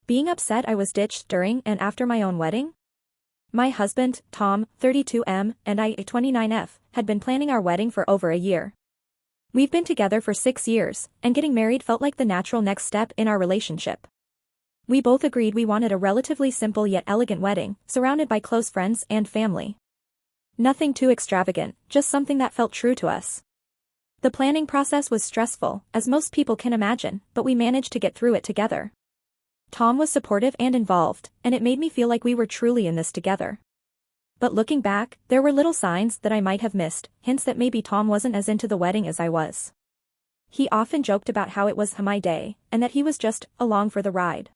Being upset I was ditched during and after my own wedding? My husband, Tom, 32M, and I, 29F, had been planning our wedding for over a year. We've been together for 6 years, and getting married felt like the natural next step in our relationship. We both agreed we wanted a relatively simple yet elegant wedding, surrounded by close friends and family. Nothing too extravagant, just something that felt true to us. The planning process was stressful, as most people can imagine, but we managed to get through it together. Tom was supportive and involved, and it made me feel like we were truly in this together. But looking back, there were little signs that I might have missed, hints that maybe Tom wasn't as into the wedding as I was. He often joked about how it was my day, and that he was just along for the ride.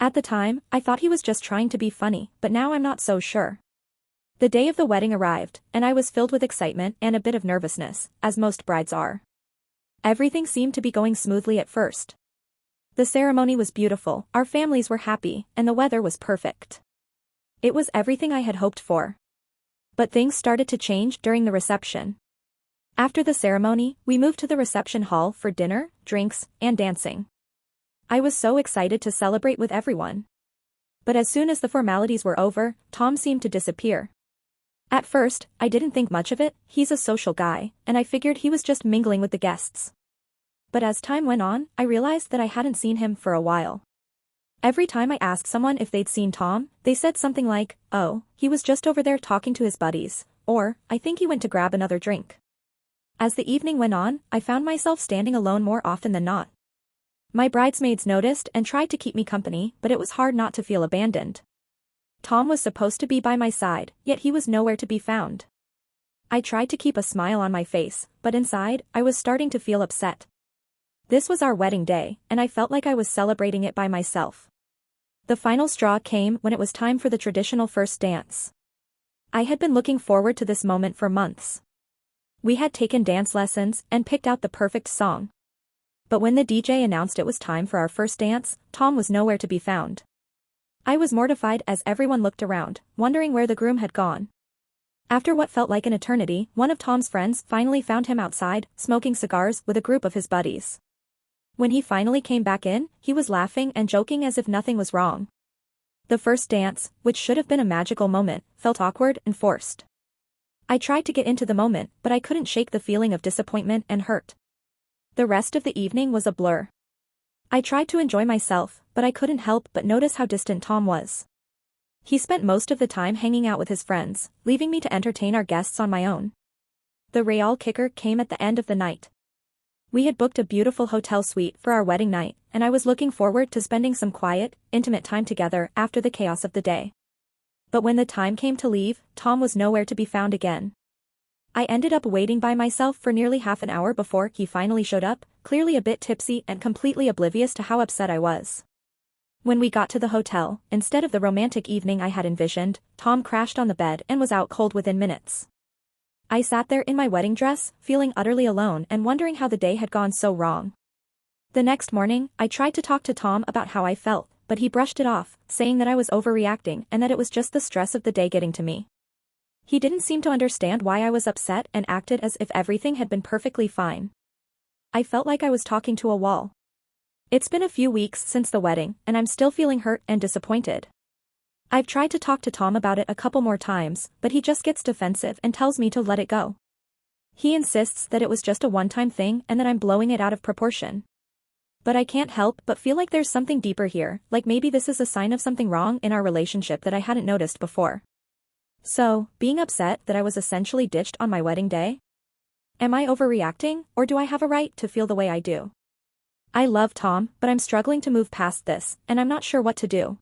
At the time, I thought he was just trying to be funny, but now I'm not so sure. The day of the wedding arrived, and I was filled with excitement and a bit of nervousness, as most brides are. Everything seemed to be going smoothly at first. The ceremony was beautiful, our families were happy, and the weather was perfect. It was everything I had hoped for. But things started to change during the reception. After the ceremony, we moved to the reception hall for dinner, drinks, and dancing. I was so excited to celebrate with everyone. But as soon as the formalities were over, Tom seemed to disappear. At first, I didn't think much of it, he's a social guy, and I figured he was just mingling with the guests. But as time went on, I realized that I hadn't seen him for a while. Every time I asked someone if they'd seen Tom, they said something like, "Oh, he was just over there talking to his buddies," or, "I think he went to grab another drink." As the evening went on, I found myself standing alone more often than not. My bridesmaids noticed and tried to keep me company, but it was hard not to feel abandoned. Tom was supposed to be by my side, yet he was nowhere to be found. I tried to keep a smile on my face, but inside, I was starting to feel upset. This was our wedding day, and I felt like I was celebrating it by myself. The final straw came when it was time for the traditional first dance. I had been looking forward to this moment for months. We had taken dance lessons and picked out the perfect song. But when the DJ announced it was time for our first dance, Tom was nowhere to be found. I was mortified as everyone looked around, wondering where the groom had gone. After what felt like an eternity, one of Tom's friends finally found him outside, smoking cigars with a group of his buddies. When he finally came back in, he was laughing and joking as if nothing was wrong. The first dance, which should have been a magical moment, felt awkward and forced. I tried to get into the moment, but I couldn't shake the feeling of disappointment and hurt. The rest of the evening was a blur. I tried to enjoy myself, but I couldn't help but notice how distant Tom was. He spent most of the time hanging out with his friends, leaving me to entertain our guests on my own. The real kicker came at the end of the night. We had booked a beautiful hotel suite for our wedding night, and I was looking forward to spending some quiet, intimate time together after the chaos of the day. But when the time came to leave, Tom was nowhere to be found again. I ended up waiting by myself for nearly half an hour before he finally showed up, clearly a bit tipsy and completely oblivious to how upset I was. When we got to the hotel, instead of the romantic evening I had envisioned, Tom crashed on the bed and was out cold within minutes. I sat there in my wedding dress, feeling utterly alone and wondering how the day had gone so wrong. The next morning, I tried to talk to Tom about how I felt, but he brushed it off, saying that I was overreacting and that it was just the stress of the day getting to me. He didn't seem to understand why I was upset and acted as if everything had been perfectly fine. I felt like I was talking to a wall. It's been a few weeks since the wedding, and I'm still feeling hurt and disappointed. I've tried to talk to Tom about it a couple more times, but he just gets defensive and tells me to let it go. He insists that it was just a one-time thing and that I'm blowing it out of proportion. But I can't help but feel like there's something deeper here, like maybe this is a sign of something wrong in our relationship that I hadn't noticed before. So, being upset that I was essentially ditched on my wedding day? Am I overreacting, or do I have a right to feel the way I do? I love Tom, but I'm struggling to move past this, and I'm not sure what to do.